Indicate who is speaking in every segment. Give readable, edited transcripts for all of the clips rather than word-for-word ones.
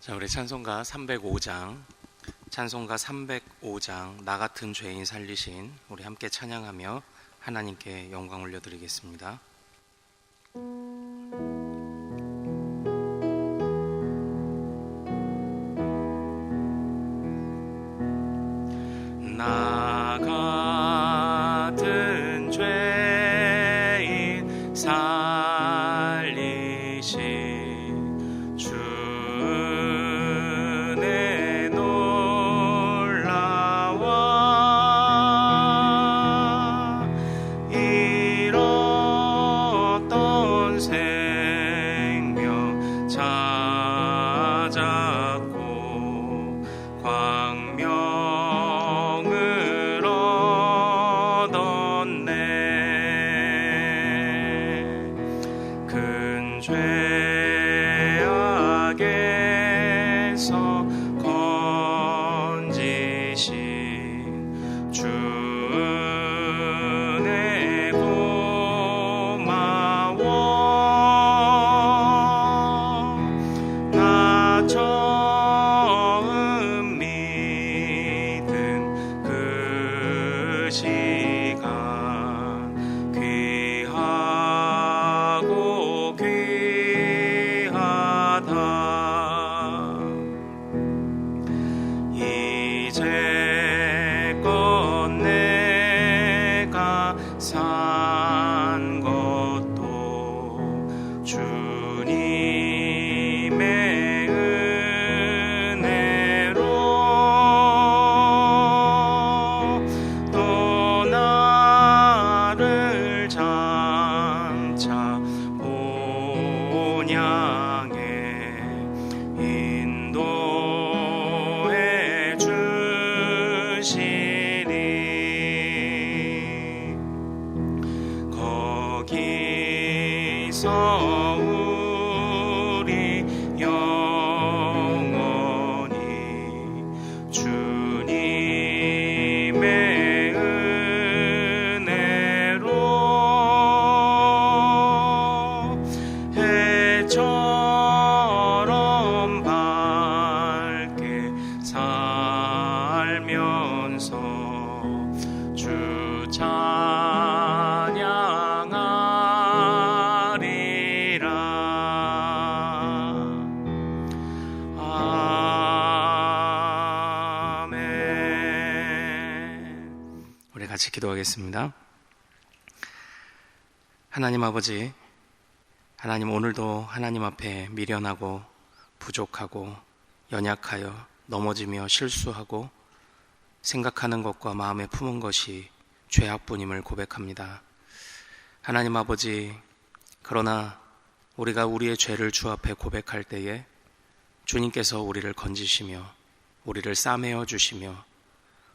Speaker 1: 자, 우리 찬송가 305장, 나 같은 죄인 살리신, 우리 함께 찬양하며 하나님께 영광 올려드리겠습니다. 나 같은 죄인 살리신 주 은혜 놀라워 잃었던 생명 찾았고 광명을 얻었네. 큰 죄악에서 건지신 주 은혜 고마워. 나 처음 믿은 그 시간 귀하고 귀하다. 이제껏 내가 산 것도 주님의 은혜로 또 나를 장차 본향에 인도해 주시니 거기서 우리 영원히 주님의 은혜로 해처럼 밝게 살면서 주 찬양하리라. 아멘. 우리 같이 기도하겠습니다. 하나님 아버지, 하나님, 오늘도 하나님 앞에 미련하고 부족하고 연약하여 넘어지며 실수하고 생각하는 것과 마음에 품은 것이 죄악뿐임을 고백합니다. 하나님 아버지, 그러나 우리가 우리의 죄를 주 앞에 고백할 때에 주님께서 우리를 건지시며 우리를 싸매어 주시며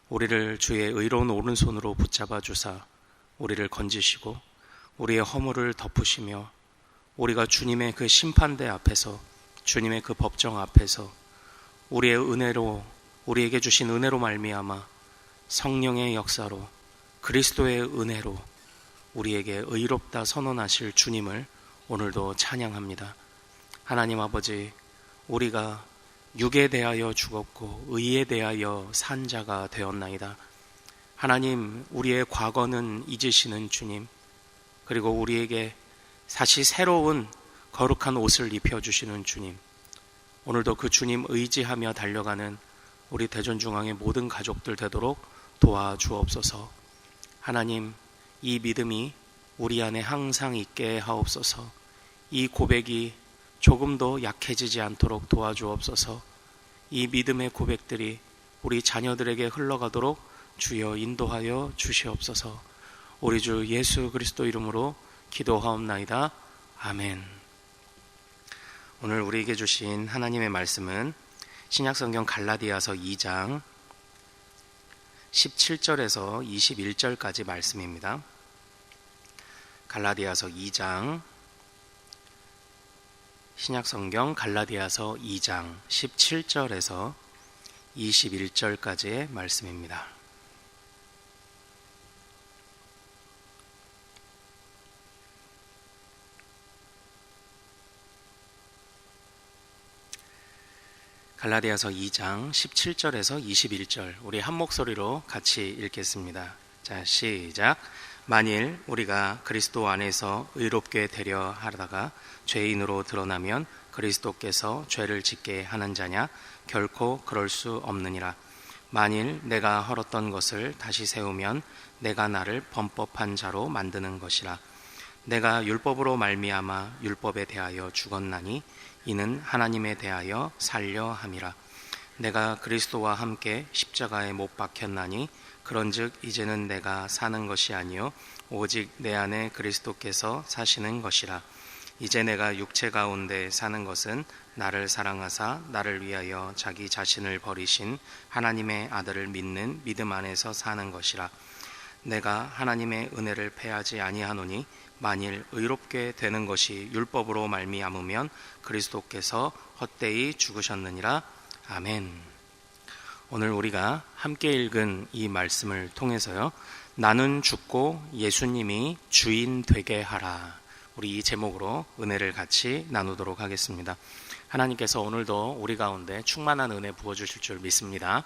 Speaker 1: 우리를 주의 의로운 오른손으로 붙잡아 주사 우리를 건지시고 우리의 허물을 덮으시며 우리가 주님의 그 심판대 앞에서, 주님의 그 법정 앞에서 우리의 은혜로, 우리에게 주신 은혜로 말미암아 성령의 역사로, 그리스도의 은혜로 우리에게 의롭다 선언하실 주님을 오늘도 찬양합니다. 하나님 아버지, 우리가 육에 대하여 죽었고 의에 대하여 산 자가 되었나이다. 하나님, 우리의 과거는 잊으시는 주님, 그리고 우리에게 다시 새로운 거룩한 옷을 입혀주시는 주님, 오늘도 그 주님 의지하며 달려가는 우리 대전중앙의 모든 가족들 되도록 도와주옵소서. 하나님, 이 믿음이 우리 안에 항상 있게 하옵소서. 이 고백이 조금도 약해지지 않도록 도와주옵소서. 이 믿음의 고백들이 우리 자녀들에게 흘러가도록 주여 인도하여 주시옵소서. 우리 주 예수 그리스도 이름으로 기도하옵나이다. 아멘. 오늘 우리에게 주신 하나님의 말씀은 신약성경 갈라디아서 2장 17절에서 21절까지 말씀입니다. 갈라디아서 2장, 신약성경 갈라디아서 2장 17절에서 21절까지의 말씀입니다. 갈라디아서 2장 17절에서 21절 우리 한 목소리로 같이 읽겠습니다. 자, 시작. 만일 우리가 그리스도 안에서 의롭게 되려 하다가 죄인으로 드러나면 그리스도께서 죄를 짓게 하는 자냐? 결코 그럴 수 없느니라. 만일 내가 헐었던 것을 다시 세우면 내가 나를 범법한 자로 만드는 것이라. 내가 율법으로 말미암아 율법에 대하여 죽었나니 이는 하나님에 대하여 살려 함이라. 내가 그리스도와 함께 십자가에 못 박혔나니 그런즉 이제는 내가 사는 것이 아니요 오직 내 안에 그리스도께서 사시는 것이라. 이제 내가 육체 가운데 사는 것은 나를 사랑하사 나를 위하여 자기 자신을 버리신 하나님의 아들을 믿는 믿음 안에서 사는 것이라. 내가 하나님의 은혜를 패하지 아니하노니 만일 의롭게 되는 것이 율법으로 말미암으면 그리스도께서 헛되이 죽으셨느니라. 아멘. 오늘 우리가 함께 읽은 이 말씀을 통해서요, 나는 죽고 예수님이 주인 되게 하라, 우리 이 제목으로 은혜를 같이 나누도록 하겠습니다. 하나님께서 오늘도 우리 가운데 충만한 은혜 부어주실 줄 믿습니다.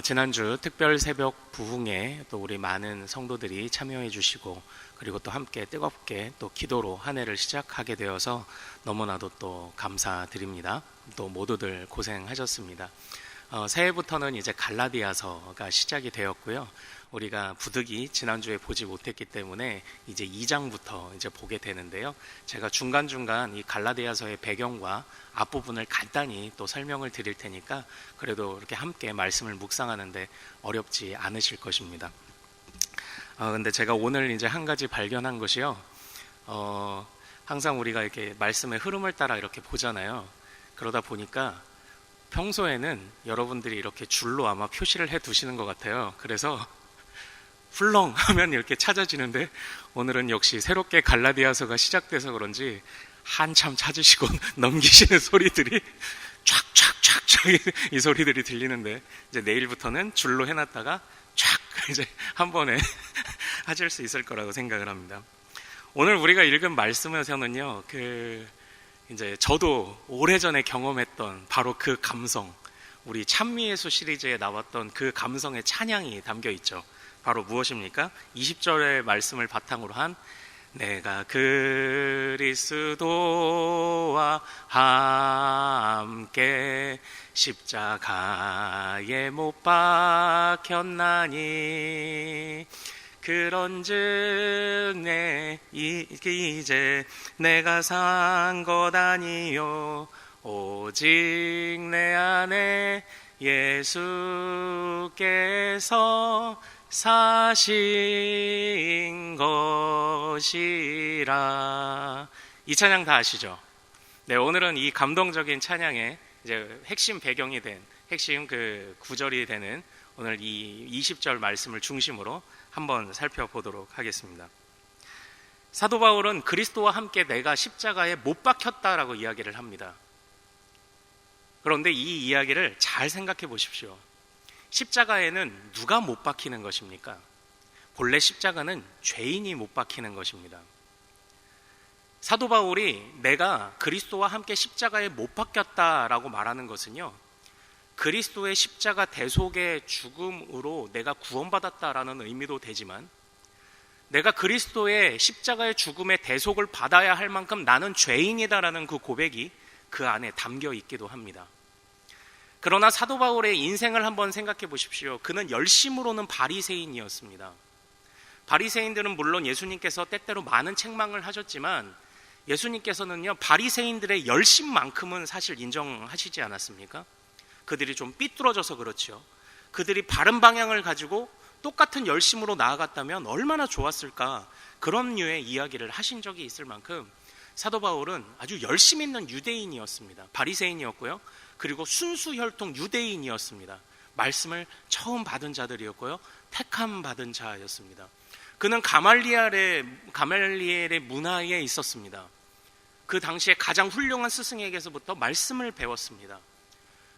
Speaker 1: 지난주 특별 새벽 부흥에 또 우리 많은 성도들이 참여해 주시고, 그리고 또 함께 뜨겁게 또 기도로 한 해를 시작하게 되어서 너무나도 또 감사드립니다. 또 모두들 고생하셨습니다. 새해부터는 이제 갈라디아서가 시작이 되었고요. 우리가 부득이 지난주에 보지 못했기 때문에 이제 2장부터 이제 보게 되는데요. 제가 중간중간 이 갈라디아서의 배경과 앞부분을 간단히 또 설명을 드릴 테니까 그래도 이렇게 함께 말씀을 묵상하는데 어렵지 않으실 것입니다. 근데 제가 오늘 이제 한 가지 발견한 것이요. 항상 우리가 이렇게 말씀의 흐름을 따라 이렇게 보잖아요. 그러다 보니까 평소에는 여러분들이 이렇게 줄로 아마 표시를 해 두시는 것 같아요. 그래서 훌렁 하면 이렇게 찾아지는데 오늘은 역시 새롭게 갈라디아서가 시작돼서 그런지 한참 찾으시고 넘기시는 소리들이 촥촥촥촥 이 소리들이 들리는데, 이제 내일부터는 줄로 해놨다가 촥 이제 한 번에 하실 수 있을 거라고 생각을 합니다. 오늘 우리가 읽은 말씀에서는요, 이제 저도 오래전에 경험했던 바로 그 감성, 우리 찬미예수 시리즈에 나왔던 그 감성의 찬양이 담겨 있죠. 바로 무엇입니까? 20절의 말씀을 바탕으로 한 내가 그리스도와 함께 십자가에 못 박혔나니 그런즉 이제 내가 산 것 아니요 오직 내 안에 예수께서 사신 것이라. 이 찬양 다 아시죠? 네, 오늘은 이 감동적인 찬양의 이제 핵심 배경이 된, 핵심 그 구절이 되는 오늘 이 20절 말씀을 중심으로 한번 살펴보도록 하겠습니다. 사도 바울은 그리스도와 함께 내가 십자가에 못 박혔다라고 이야기를 합니다. 그런데 이 이야기를 잘 생각해 보십시오. 십자가에는 누가 못 박히는 것입니까? 본래 십자가는 죄인이 못 박히는 것입니다. 사도 바울이 내가 그리스도와 함께 십자가에 못 박혔다라고 말하는 것은요, 그리스도의 십자가 대속의 죽음으로 내가 구원받았다라는 의미도 되지만, 내가 그리스도의 십자가의 죽음의 대속을 받아야 할 만큼 나는 죄인이다라는 그 고백이 그 안에 담겨 있기도 합니다. 그러나 사도 바울의 인생을 한번 생각해 보십시오. 그는 열심으로는 바리새인이었습니다. 바리새인들은 물론 예수님께서 때때로 많은 책망을 하셨지만 예수님께서는요, 바리새인들의 열심만큼은 사실 인정하시지 않았습니까? 그들이 좀 삐뚤어져서 그렇죠. 그들이 바른 방향을 가지고 똑같은 열심으로 나아갔다면 얼마나 좋았을까, 그런 류의 이야기를 하신 적이 있을 만큼 사도 바울은 아주 열심 있는 유대인이었습니다. 바리새인이었고요. 그리고 순수 혈통 유대인이었습니다. 말씀을 처음 받은 자들이었고요. 택함 받은 자였습니다. 그는 가말리엘의 문화에 있었습니다. 그 당시에 가장 훌륭한 스승에게서부터 말씀을 배웠습니다.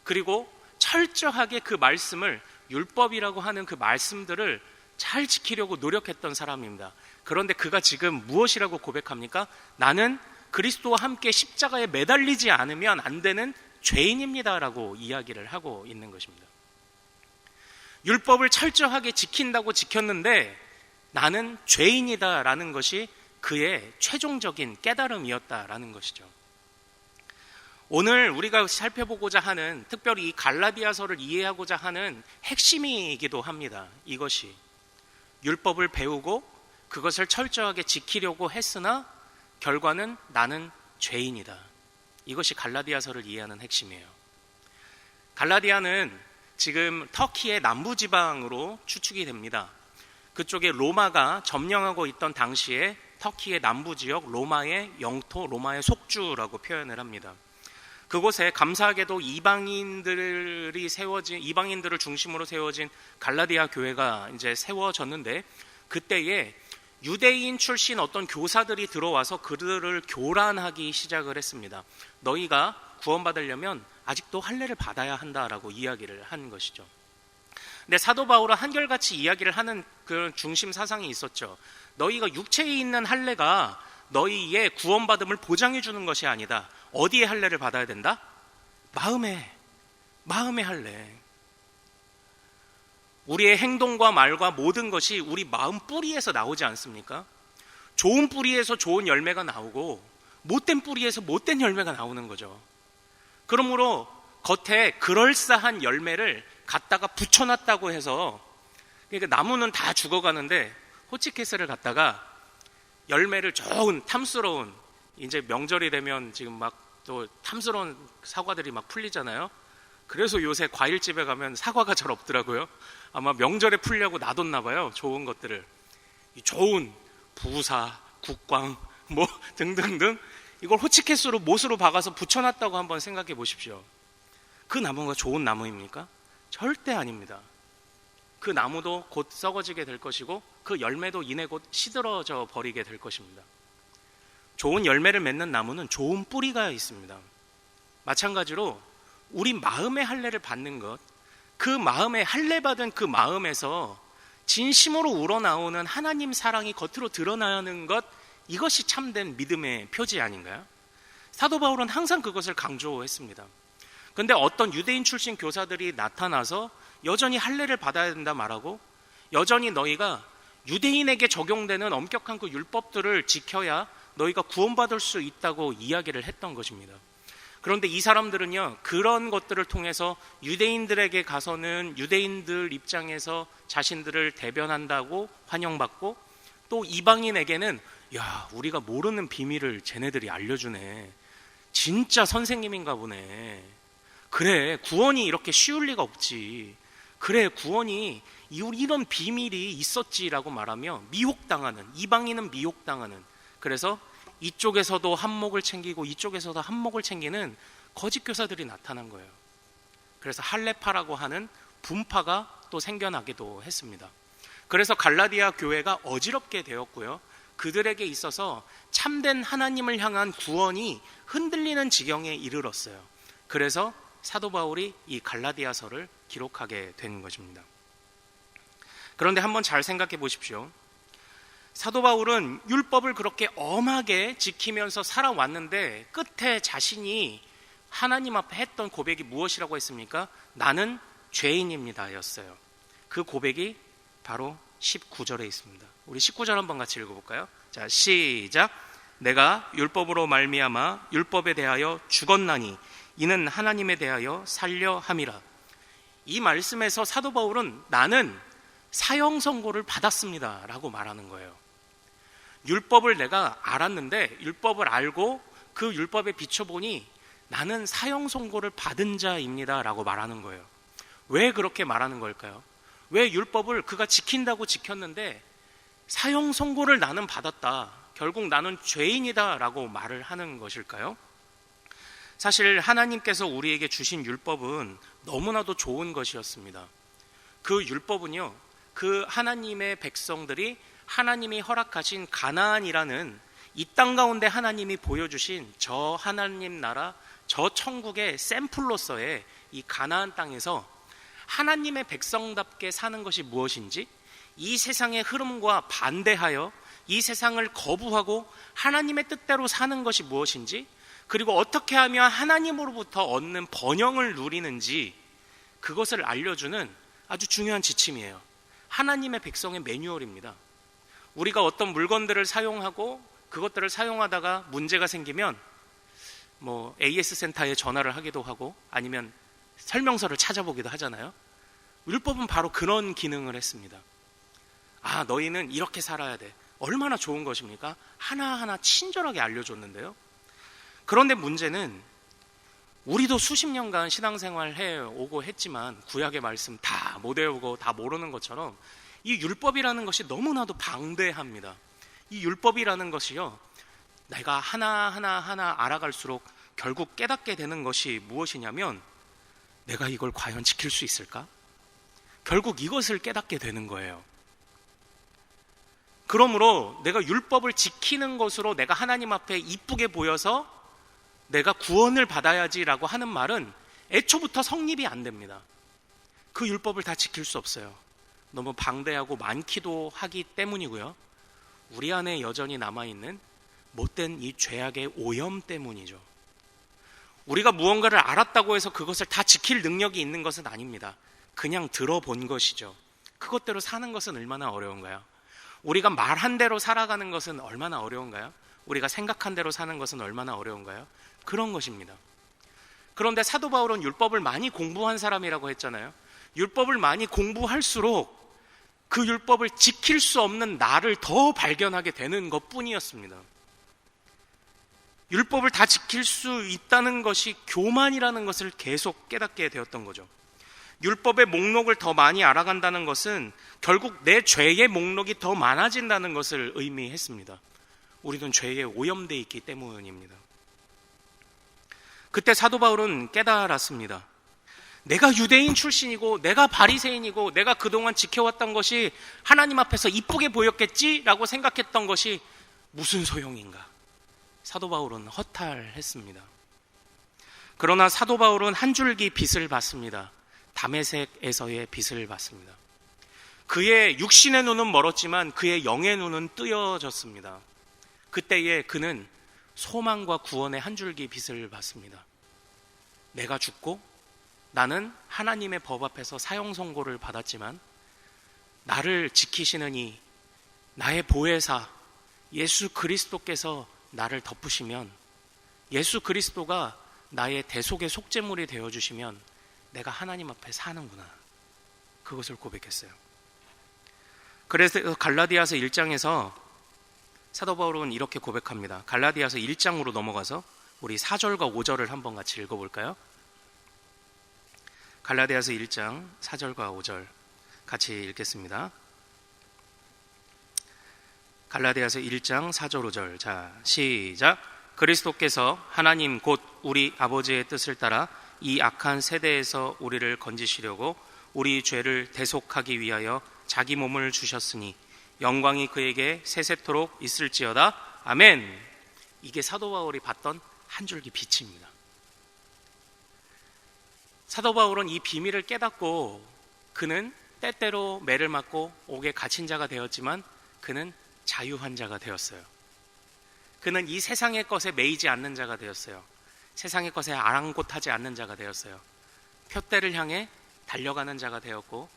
Speaker 1: 그리고 철저하게 그 말씀을, 율법이라고 하는 그 말씀들을 잘 지키려고 노력했던 사람입니다. 그런데 그가 지금 무엇이라고 고백합니까? 나는 그리스도와 함께 십자가에 매달리지 않으면 안 되는 죄인입니다라고 이야기를 하고 있는 것입니다. 율법을 철저하게 지킨다고 지켰는데 나는 죄인이다라는 것이 그의 최종적인 깨달음이었다라는 것이죠. 오늘 우리가 살펴보고자 하는, 특별히 이 갈라디아서를 이해하고자 하는 핵심이기도 합니다. 이것이 율법을 배우고 그것을 철저하게 지키려고 했으나 결과는 나는 죄인이다. 이것이 갈라디아서를 이해하는 핵심이에요. 갈라디아는 지금 터키의 남부지방으로 추측이 됩니다. 그쪽에 로마가 점령하고 있던 당시에 터키의 남부지역, 로마의 영토, 로마의 속주라고 표현을 합니다. 그곳에 감사하게도 이방인들을 중심으로 세워진 갈라디아 교회가 이제 세워졌는데, 그때에 유대인 출신 어떤 교사들이 들어와서 그들을 교란하기 시작을 했습니다. 너희가 구원받으려면 아직도 할례를 받아야 한다라고 이야기를 한 것이죠. 근데 사도 바울은 한결같이 이야기를 하는 그 중심 사상이 있었죠. 너희가 육체에 있는 할례가 너희의 구원받음을 보장해 주는 것이 아니다. 어디에 할례를 받아야 된다? 마음의 할례. 우리의 행동과 말과 모든 것이 우리 마음 뿌리에서 나오지 않습니까? 좋은 뿌리에서 좋은 열매가 나오고 못된 뿌리에서 못된 열매가 나오는 거죠. 그러므로 겉에 그럴싸한 열매를 갖다가 붙여놨다고 해서, 그러니까 나무는 다 죽어가는데 호치키스를 갖다가 열매를 좋은 탐스러운, 이제 명절이 되면 지금 막 또 탐스러운 사과들이 막 풀리잖아요. 그래서 요새 과일집에 가면 사과가 잘 없더라고요. 아마 명절에 풀려고 놔뒀나 봐요. 좋은 것들을. 좋은 부사, 국광 뭐 등등등, 이걸 호치키스로 못으로 박아서 붙여놨다고 한번 생각해 보십시오. 그 나무가 좋은 나무입니까? 절대 아닙니다. 그 나무도 곧 썩어지게 될 것이고 그 열매도 이내 곧 시들어져 버리게 될 것입니다. 좋은 열매를 맺는 나무는 좋은 뿌리가 있습니다. 마찬가지로 우리 마음의 할례를 받는 것, 그 마음의 할례 받은 그 마음에서 진심으로 우러나오는 하나님 사랑이 겉으로 드러나는 것, 이것이 참된 믿음의 표지 아닌가요? 사도 바울은 항상 그것을 강조했습니다. 그런데 어떤 유대인 출신 교사들이 나타나서 여전히 할례를 받아야 된다 말하고, 여전히 너희가 유대인에게 적용되는 엄격한 그 율법들을 지켜야 너희가 구원받을 수 있다고 이야기를 했던 것입니다. 그런데 이 사람들은요, 그런 것들을 통해서 유대인들에게 가서는 유대인들 입장에서 자신들을 대변한다고 환영받고, 또 이방인에게는 야, 우리가 모르는 비밀을 쟤네들이 알려주네, 진짜 선생님인가 보네, 그래 구원이 이렇게 쉬울 리가 없지, 그래 구원이 이런 비밀이 있었지라고 말하며 미혹당하는, 이방인은 미혹당하는, 그래서 이쪽에서도 한몫을 챙기고 이쪽에서도 한몫을 챙기는 거짓 교사들이 나타난 거예요. 그래서 할례파라고 하는 분파가 또 생겨나기도 했습니다. 그래서 갈라디아 교회가 어지럽게 되었고요, 그들에게 있어서 참된 하나님을 향한 구원이 흔들리는 지경에 이르렀어요. 그래서 사도 바울이 이 갈라디아서를 기록하게 된 것입니다. 그런데 한번 잘 생각해 보십시오. 사도 바울은 율법을 그렇게 엄하게 지키면서 살아왔는데 끝에 자신이 하나님 앞에 했던 고백이 무엇이라고 했습니까? 나는 죄인입니다 였어요. 그 고백이 바로 19절에 있습니다. 우리 19절 한번 같이 읽어볼까요? 자, 시작. 내가 율법으로 말미암아 율법에 대하여 죽었나니 이는 하나님에 대하여 살려 함이라. 이 말씀에서 사도 바울은 나는 사형 선고를 받았습니다 라고 말하는 거예요. 율법을 내가 알았는데, 율법을 알고 그 율법에 비춰보니 나는 사형 선고를 받은 자입니다 라고 말하는 거예요. 왜 그렇게 말하는 걸까요? 왜 율법을 그가 지킨다고 지켰는데 사형 선고를 나는 받았다, 결국 나는 죄인이다 라고 말을 하는 것일까요? 사실 하나님께서 우리에게 주신 율법은 너무나도 좋은 것이었습니다. 그 율법은요, 그 하나님의 백성들이 하나님이 허락하신 가나안이라는 이 땅 가운데 하나님이 보여주신 저 하나님 나라, 저 천국의 샘플로서의 이 가나안 땅에서 하나님의 백성답게 사는 것이 무엇인지, 이 세상의 흐름과 반대하여 이 세상을 거부하고 하나님의 뜻대로 사는 것이 무엇인지, 그리고 어떻게 하면 하나님으로부터 얻는 번영을 누리는지 그것을 알려주는 아주 중요한 지침이에요. 하나님의 백성의 매뉴얼입니다. 우리가 어떤 물건들을 사용하고 그것들을 사용하다가 문제가 생기면 AS 센터에 전화를 하기도 하고 아니면 설명서를 찾아보기도 하잖아요. 율법은 바로 그런 기능을 했습니다. 너희는 이렇게 살아야 돼. 얼마나 좋은 것입니까? 하나하나 친절하게 알려줬는데요. 그런데 문제는 우리도 수십 년간 신앙생활 해오고 했지만 구약의 말씀 다 못 외우고 다 모르는 것처럼 이 율법이라는 것이 너무나도 방대합니다. 이 율법이라는 것이요, 내가 하나하나 알아갈수록 결국 깨닫게 되는 것이 무엇이냐면, 내가 이걸 과연 지킬 수 있을까? 결국 이것을 깨닫게 되는 거예요. 그러므로 내가 율법을 지키는 것으로 내가 하나님 앞에 이쁘게 보여서 내가 구원을 받아야지라고 하는 말은 애초부터 성립이 안 됩니다. 그 율법을 다 지킬 수 없어요. 너무 방대하고 많기도 하기 때문이고요. 우리 안에 여전히 남아있는 못된 이 죄악의 오염 때문이죠. 우리가 무언가를 알았다고 해서 그것을 다 지킬 능력이 있는 것은 아닙니다. 그냥 들어본 것이죠. 그것대로 사는 것은 얼마나 어려운가요? 우리가 말한 대로 살아가는 것은 얼마나 어려운가요? 우리가 생각한 대로 사는 것은 얼마나 어려운가요? 그런 것입니다. 그런데 사도 바울은 율법을 많이 공부한 사람이라고 했잖아요. 율법을 많이 공부할수록 그 율법을 지킬 수 없는 나를 더 발견하게 되는 것뿐이었습니다. 율법을 다 지킬 수 있다는 것이 교만이라는 것을 계속 깨닫게 되었던 거죠. 율법의 목록을 더 많이 알아간다는 것은 결국 내 죄의 목록이 더 많아진다는 것을 의미했습니다. 우리는 죄에 오염되어 있기 때문입니다. 그때 사도 바울은 깨달았습니다. 내가 유대인 출신이고 내가 바리새인이고 내가 그동안 지켜왔던 것이 하나님 앞에서 이쁘게 보였겠지라고 생각했던 것이 무슨 소용인가? 사도 바울은 허탈했습니다. 그러나 사도 바울은 한 줄기 빛을 받습니다. 다메섹에서의 빛을 받습니다. 그의 육신의 눈은 멀었지만 그의 영의 눈은 뜨여졌습니다. 그때에 그는 소망과 구원의 한 줄기 빛을 받습니다. 내가 죽고 나는 하나님의 법 앞에서 사형 선고를 받았지만 나를 지키시는 이 나의 보혜사 예수 그리스도께서 나를 덮으시면, 예수 그리스도가 나의 대속의 속죄물이 되어주시면 내가 하나님 앞에 사는구나, 그것을 고백했어요. 그래서 갈라디아서 1장에서 사도 바울은 이렇게 고백합니다. 갈라디아서 1장으로 넘어가서 우리 4절과 5절을 한번 같이 읽어볼까요? 갈라디아서 1장 4절과 5절 같이 읽겠습니다. 갈라디아서 1장 4절 5절. 자, 시작. 그리스도께서 하나님 곧 우리 아버지의 뜻을 따라 이 악한 세대에서 우리를 건지시려고 우리 죄를 대속하기 위하여 자기 몸을 주셨으니 영광이 그에게 세세토록 있을지어다. 아멘. 이게 사도 바울이 봤던 한 줄기 빛입니다. 사도 바울은 이 비밀을 깨닫고 그는 때때로 매를 맞고 옥에 갇힌 자가 되었지만 그는 자유한 자가 되었어요. 그는 이 세상의 것에 매이지 않는 자가 되었어요. 세상의 것에 아랑곳하지 않는 자가 되었어요. 표대를 향해 달려가는 자가 되었고,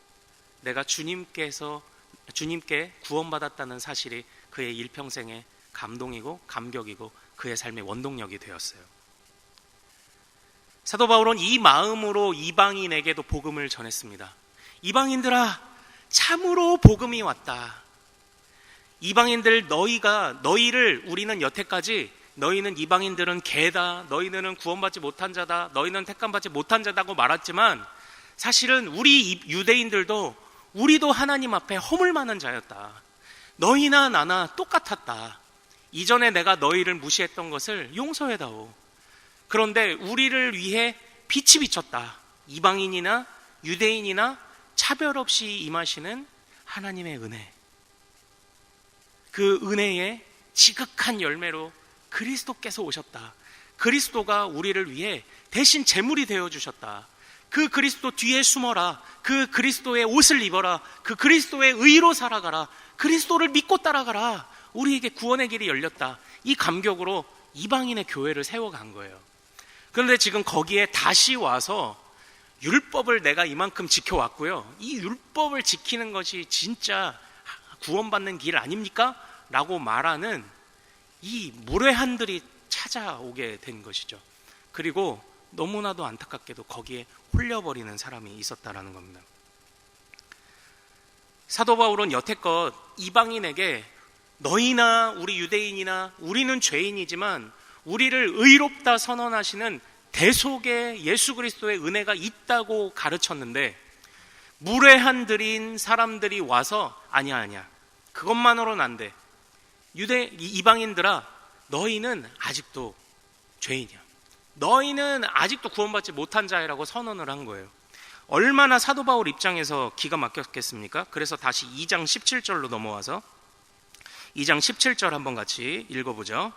Speaker 1: 내가 주님께 구원받았다는 사실이 그의 일평생의 감동이고 감격이고 그의 삶의 원동력이 되었어요. 사도 바울은 이 마음으로 이방인에게도 복음을 전했습니다. 이방인들아, 참으로 복음이 왔다. 이방인들, 너희를 우리는 여태까지 너희는 이방인들은 개다, 너희는 구원받지 못한 자다, 너희는 택함받지 못한 자다고 말했지만 사실은 우리 유대인들도 우리도 하나님 앞에 허물만한 자였다. 너희나 나나 똑같았다. 이전에 내가 너희를 무시했던 것을 용서해다오. 그런데 우리를 위해 빛이 비쳤다. 이방인이나 유대인이나 차별 없이 임하시는 하나님의 은혜. 그 은혜의 지극한 열매로 그리스도께서 오셨다. 그리스도가 우리를 위해 대신 제물이 되어주셨다. 그 그리스도 뒤에 숨어라. 그 그리스도의 옷을 입어라. 그 그리스도의 의로 살아가라. 그리스도를 믿고 따라가라. 우리에게 구원의 길이 열렸다. 이 감격으로 이방인의 교회를 세워간 거예요. 그런데 지금 거기에 다시 와서 율법을 내가 이만큼 지켜왔고요, 이 율법을 지키는 것이 진짜 구원받는 길 아닙니까? 라고 말하는 이 무례한들이 찾아오게 된 것이죠. 그리고 너무나도 안타깝게도 거기에 홀려버리는 사람이 있었다라는 겁니다. 사도 바울은 여태껏 이방인에게 너희나 우리 유대인이나 우리는 죄인이지만 우리를 의롭다 선언하시는 대속의 예수 그리스도의 은혜가 있다고 가르쳤는데, 무례한들인 사람들이 와서 아니야 그것만으로는 안 돼, 이방인들아 너희는 아직도 죄인이야, 너희는 아직도 구원받지 못한 자라고 선언을 한 거예요. 얼마나 사도 바울 입장에서 기가 막혔겠습니까? 그래서 다시 2장 17절로 넘어와서 2장 17절 한번 같이 읽어보죠.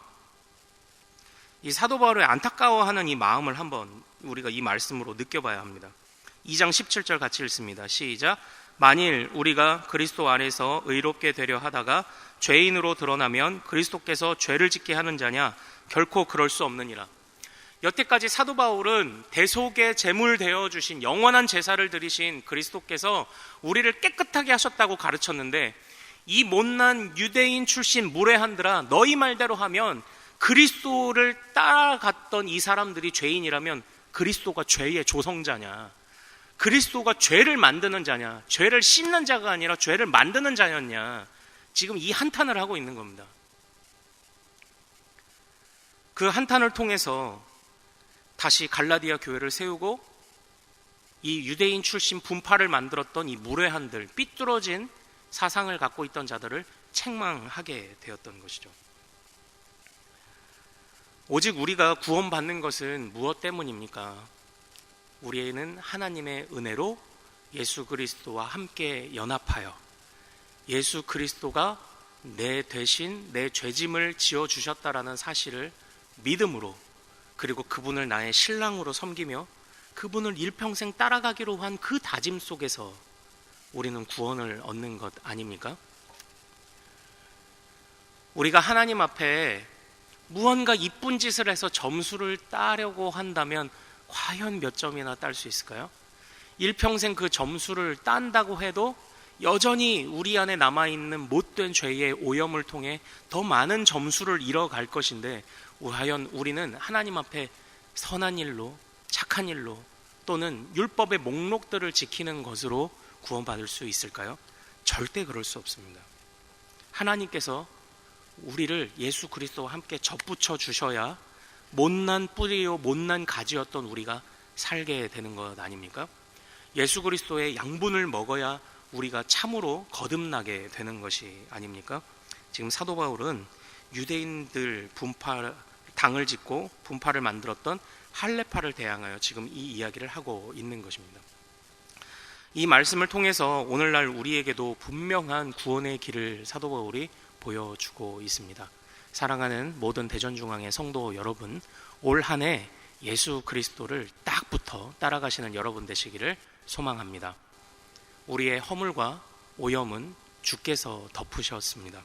Speaker 1: 이 사도 바울의 안타까워하는 이 마음을 한번 우리가 이 말씀으로 느껴봐야 합니다. 2장 17절 같이 읽습니다. 시작. 만일 우리가 그리스도 안에서 의롭게 되려 하다가 죄인으로 드러나면 그리스도께서 죄를 짓게 하는 자냐? 결코 그럴 수 없느니라. 여태까지 사도 바울은 대속의 제물 되어주신 영원한 제사를 드리신 그리스도께서 우리를 깨끗하게 하셨다고 가르쳤는데, 이 못난 유대인 출신 무례한들아 너희 말대로 하면 그리스도를 따라갔던 이 사람들이 죄인이라면 그리스도가 죄의 조성자냐, 그리스도가 죄를 만드는 자냐, 죄를 씻는 자가 아니라 죄를 만드는 자였냐, 지금 이 한탄을 하고 있는 겁니다. 그 한탄을 통해서 다시 갈라디아 교회를 세우고 이 유대인 출신 분파를 만들었던 이 무례한들, 삐뚤어진 사상을 갖고 있던 자들을 책망하게 되었던 것이죠. 오직 우리가 구원받는 것은 무엇 때문입니까? 우리는 하나님의 은혜로 예수 그리스도와 함께 연합하여 예수 그리스도가 내 대신 내 죄짐을 지어주셨다라는 사실을 믿음으로, 그리고 그분을 나의 신랑으로 섬기며 그분을 일평생 따라가기로 한 그 다짐 속에서 우리는 구원을 얻는 것 아닙니까? 우리가 하나님 앞에 무언가 이쁜 짓을 해서 점수를 따려고 한다면 과연 몇 점이나 딸 수 있을까요? 일평생 그 점수를 딴다고 해도 여전히 우리 안에 남아있는 못된 죄의 오염을 통해 더 많은 점수를 잃어갈 것인데, 과연 우리는 하나님 앞에 선한 일로, 착한 일로, 또는 율법의 목록들을 지키는 것으로 구원받을 수 있을까요? 절대 그럴 수 없습니다. 하나님께서 우리를 예수 그리스도와 함께 접붙여 주셔야 못난 뿌리요 못난 가지였던 우리가 살게 되는 것 아닙니까? 예수 그리스도의 양분을 먹어야 우리가 참으로 거듭나게 되는 것이 아닙니까? 지금 사도 바울은 유대인들 당을 짓고 분파를 만들었던 할레파를 대항하여 지금 이 이야기를 하고 있는 것입니다. 이 말씀을 통해서 오늘날 우리에게도 분명한 구원의 길을 사도 바울이 보여주고 있습니다. 사랑하는 모든 대전중앙의 성도 여러분, 올 한 해 예수 그리스도를 딱 붙어 따라가시는 여러분 되시기를 소망합니다. 우리의 허물과 오염은 주께서 덮으셨습니다.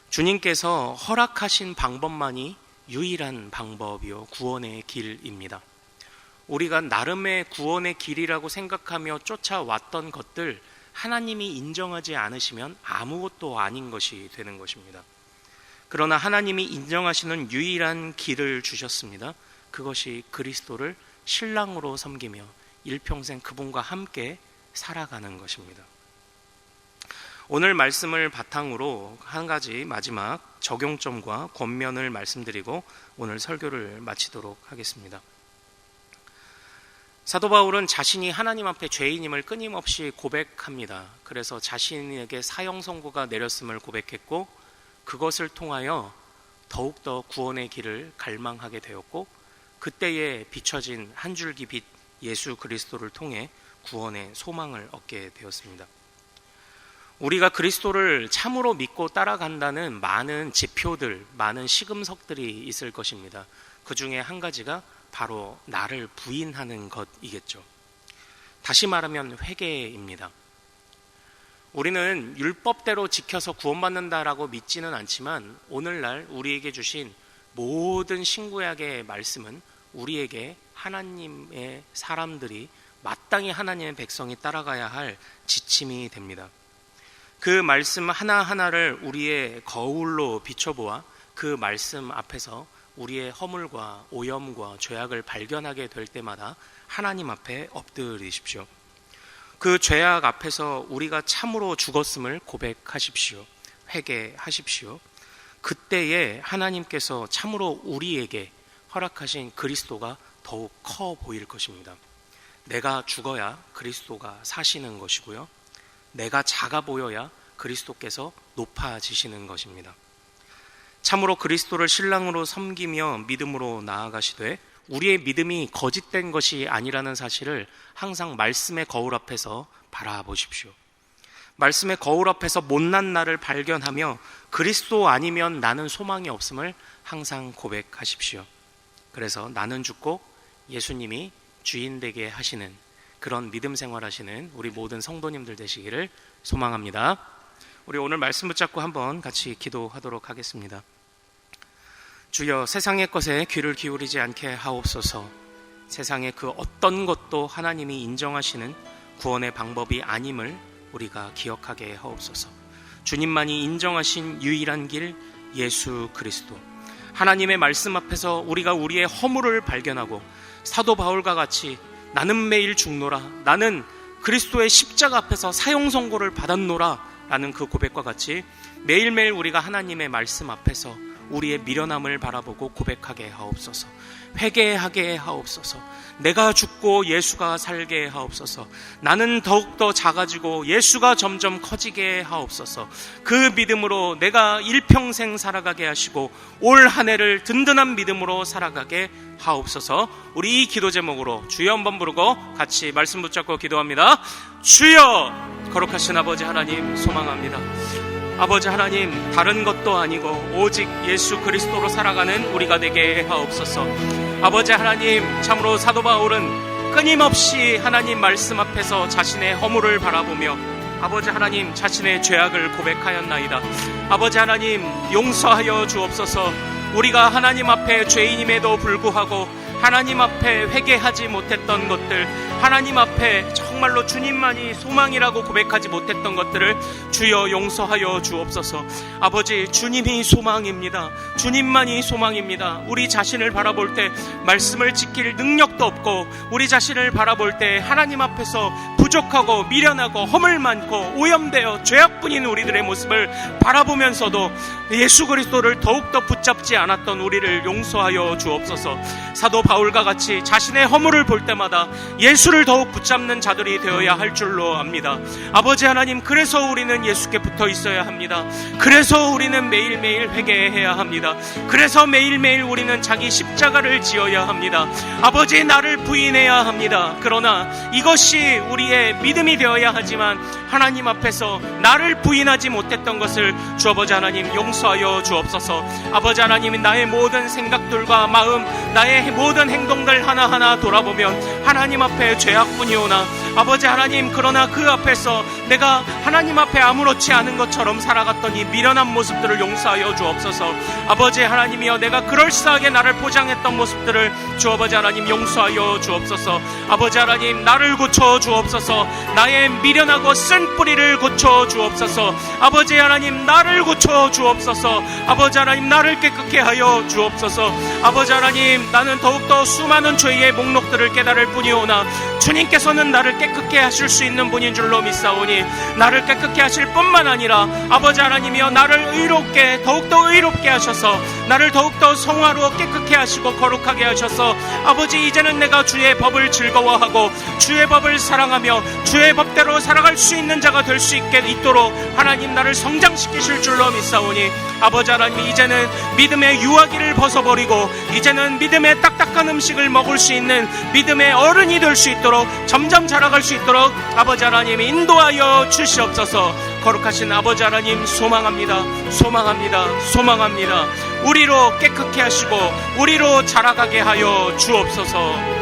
Speaker 1: 주님께서 허락하신 방법만이 유일한 방법이요 구원의 길입니다. 우리가 나름의 구원의 길이라고 생각하며 쫓아왔던 것들, 하나님이 인정하지 않으시면 아무것도 아닌 것이 되는 것입니다. 그러나 하나님이 인정하시는 유일한 길을 주셨습니다. 그것이 그리스도를 신랑으로 섬기며 일평생 그분과 함께 살아가는 것입니다. 오늘 말씀을 바탕으로 한 가지 마지막 적용점과 권면을 말씀드리고 오늘 설교를 마치도록 하겠습니다. 사도 바울은 자신이 하나님 앞에 죄인임을 끊임없이 고백합니다. 그래서 자신에게 사형 선고가 내렸음을 고백했고, 그것을 통하여 더욱더 구원의 길을 갈망하게 되었고, 그때에 비춰진 한 줄기 빛 예수 그리스도를 통해 구원의 소망을 얻게 되었습니다. 우리가 그리스도를 참으로 믿고 따라간다는 많은 지표들, 많은 시금석들이 있을 것입니다. 그 중에 한 가지가 바로 나를 부인하는 것이겠죠. 다시 말하면 회개입니다. 우리는 율법대로 지켜서 구원받는다라고 믿지는 않지만 오늘날 우리에게 주신 모든 신구약의 말씀은 우리에게 하나님의 사람들이 마땅히 하나님의 백성이 따라가야 할 지침이 됩니다. 그 말씀 하나하나를 우리의 거울로 비춰보아 그 말씀 앞에서 우리의 허물과 오염과 죄악을 발견하게 될 때마다 하나님 앞에 엎드리십시오. 그 죄악 앞에서 우리가 참으로 죽었음을 고백하십시오. 회개하십시오. 그때에 하나님께서 참으로 우리에게 허락하신 그리스도가 더욱 커 보일 것입니다. 내가 죽어야 그리스도가 사시는 것이고요. 내가 작아 보여야 그리스도께서 높아지시는 것입니다. 참으로 그리스도를 신랑으로 섬기며 믿음으로 나아가시되 우리의 믿음이 거짓된 것이 아니라는 사실을 항상 말씀의 거울 앞에서 바라보십시오. 말씀의 거울 앞에서 못난 나를 발견하며 그리스도 아니면 나는 소망이 없음을 항상 고백하십시오. 그래서 나는 죽고 예수님이 주인 되게 하시는 그런 믿음 생활하시는 우리 모든 성도님들 되시기를 소망합니다. 우리 오늘 말씀 붙잡고 한번 같이 기도하도록 하겠습니다. 주여, 세상의 것에 귀를 기울이지 않게 하옵소서. 세상의 그 어떤 것도 하나님이 인정하시는 구원의 방법이 아님을 우리가 기억하게 하옵소서. 주님만이 인정하신 유일한 길 예수 그리스도, 하나님의 말씀 앞에서 우리가 우리의 허물을 발견하고 사도 바울과 같이 나는 매일 죽노라, 나는 그리스도의 십자가 앞에서 사형 선고를 받았노라 라는 그 고백과 같이 매일매일 우리가 하나님의 말씀 앞에서 우리의 미련함을 바라보고 고백하게 하옵소서. 회개하게 하옵소서. 내가 죽고 예수가 살게 하옵소서. 나는 더욱더 작아지고 예수가 점점 커지게 하옵소서. 그 믿음으로 내가 일평생 살아가게 하시고 올 한 해를 든든한 믿음으로 살아가게 하옵소서. 우리 이 기도 제목으로 주여 한번 부르고 같이 말씀 붙잡고 기도합니다. 주여, 거룩하신 아버지 하나님 소망합니다. 아버지 하나님, 다른 것도 아니고 오직 예수 그리스도로 살아가는 우리가 되게 하옵소서. 아버지 하나님, 참으로 사도 바울은 끊임없이 하나님 말씀 앞에서 자신의 허물을 바라보며 아버지 하나님 자신의 죄악을 고백하였나이다. 아버지 하나님, 용서하여 주옵소서. 우리가 하나님 앞에 죄인임에도 불구하고 하나님 앞에 회개하지 못했던 것들, 하나님 앞에 정말로 주님만이 소망이라고 고백하지 못했던 것들을 주여 용서하여 주옵소서. 아버지, 주님이 소망입니다. 주님만이 소망입니다. 우리 자신을 바라볼 때 말씀을 지킬 능력도 없고, 우리 자신을 바라볼 때 하나님 앞에서 부족하고 미련하고 허물 많고 오염되어 죄악뿐인 우리들의 모습을 바라보면서도 예수 그리스도를 더욱더 붙잡지 않았던 우리를 용서하여 주옵소서. 사도 바울과 같이 자신의 허물을 볼 때마다 예수를 더욱 붙잡는 자들이 되어야 할 줄로 압니다. 아버지 하나님, 그래서 우리는 예수께 붙어 있어야 합니다. 그래서 우리는 매일매일 회개해야 합니다. 그래서 매일매일 우리는 자기 십자가를 지어야 합니다. 아버지, 나를 부인해야 합니다. 그러나 이것이 우리의 믿음이 되어야 하지만 하나님 앞에서 나를 부인하지 못했던 것을 주 아버지 하나님 용서하여 주옵소서. 아버지 하나님, 나의 모든 생각들과 마음, 나의 모든 행동들 하나하나 돌아보면 하나님 앞에 죄악뿐이오나 아버지 하나님, 그러나 그 앞에서 내가 하나님 앞에 아무렇지 않은 것처럼 살아갔던 이 미련한 모습들을 용서하여 주옵소서. 아버지 하나님이여, 내가 그럴싸하게 나를 포장했던 모습들을 주 아버지 하나님 용서하여 주옵소서. 아버지 하나님, 나를 고쳐 주옵소서. 나의 미련하고 쓴 뿌리를 고쳐 주옵소서. 아버지 하나님, 나를 고쳐 주옵소서. 아버지 하나님, 나를 깨끗게 하여 주옵소서. 아버지 하나님, 나는 더욱더 수많은 죄의 목록들을 깨달을 뿐이오나 주님께서는 나를 깨끗게 하실 수 있는 분인 줄로 믿사오니 나를 깨끗게 하실 뿐만 아니라 아버지 하나님이여, 나를 의롭게, 더욱더 의롭게 하셔서 나를 더욱더 성화로 깨끗게 하시고 거룩하게 하셔서 아버지, 이제는 내가 주의 법을 즐거워하고 주의 법을 사랑하며 주의 법대로 살아갈 수 있는 자가 될 수 있도록 하나님 나를 성장시키실 줄로 믿사오니 아버지 하나님, 이제는 믿음의 유아기를 벗어버리고 이제는 믿음의 딱딱한 음식을 먹을 수 있는 믿음의 어른이 될 수 있도록 점점 자라갈 수 있도록 아버지 하나님 인도하여 주시옵소서. 거룩하신 아버지 하나님 소망합니다. 소망합니다. 소망합니다. 우리로 깨끗게 하시고 우리로 자라가게 하여 주옵소서.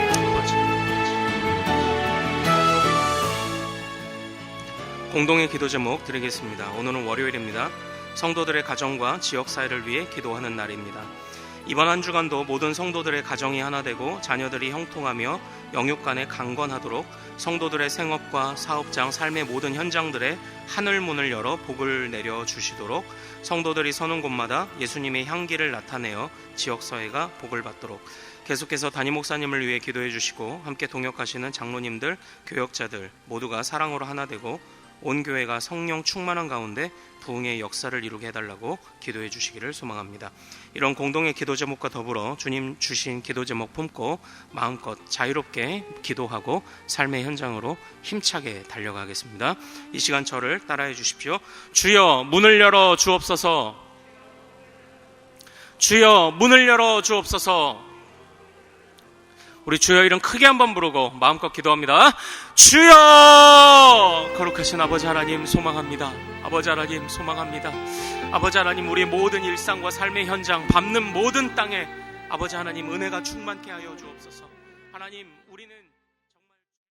Speaker 1: 공동의 기도 제목 드리겠습니다. 오늘은 월요일입니다. 성도들의 가정과 지역사회를 위해 기도하는 날입니다. 이번 한 주간도 모든 성도들의 가정이 하나 되고 자녀들이 형통하며 영육 간에 강건하도록 성도들의 생업과 사업장, 삶의 모든 현장들에 하늘문을 열어 복을 내려주시도록 성도들이 서는 곳마다 예수님의 향기를 나타내어 지역사회가 복을 받도록 계속해서 담임 목사님을 위해 기도해 주시고 함께 동역하시는 장로님들, 교역자들 모두가 사랑으로 하나 되고 온 교회가 성령 충만한 가운데 부흥의 역사를 이루게 해달라고 기도해 주시기를 소망합니다. 이런 공동의 기도 제목과 더불어 주님 주신 기도 제목 품고 마음껏 자유롭게 기도하고 삶의 현장으로 힘차게 달려가겠습니다. 이 시간 저를 따라해 주십시오. 주여 문을 열어 주옵소서. 주여 문을 열어 주옵소서. 우리 주여 이름 크게 한번 부르고 마음껏 기도합니다. 주여! 거룩하신 아버지 하나님 소망합니다. 아버지 하나님 소망합니다. 아버지 하나님 우리 모든 일상과 삶의 현장 밟는 모든 땅에 아버지 하나님 은혜가 충만케 하여 주옵소서. 하나님 우리는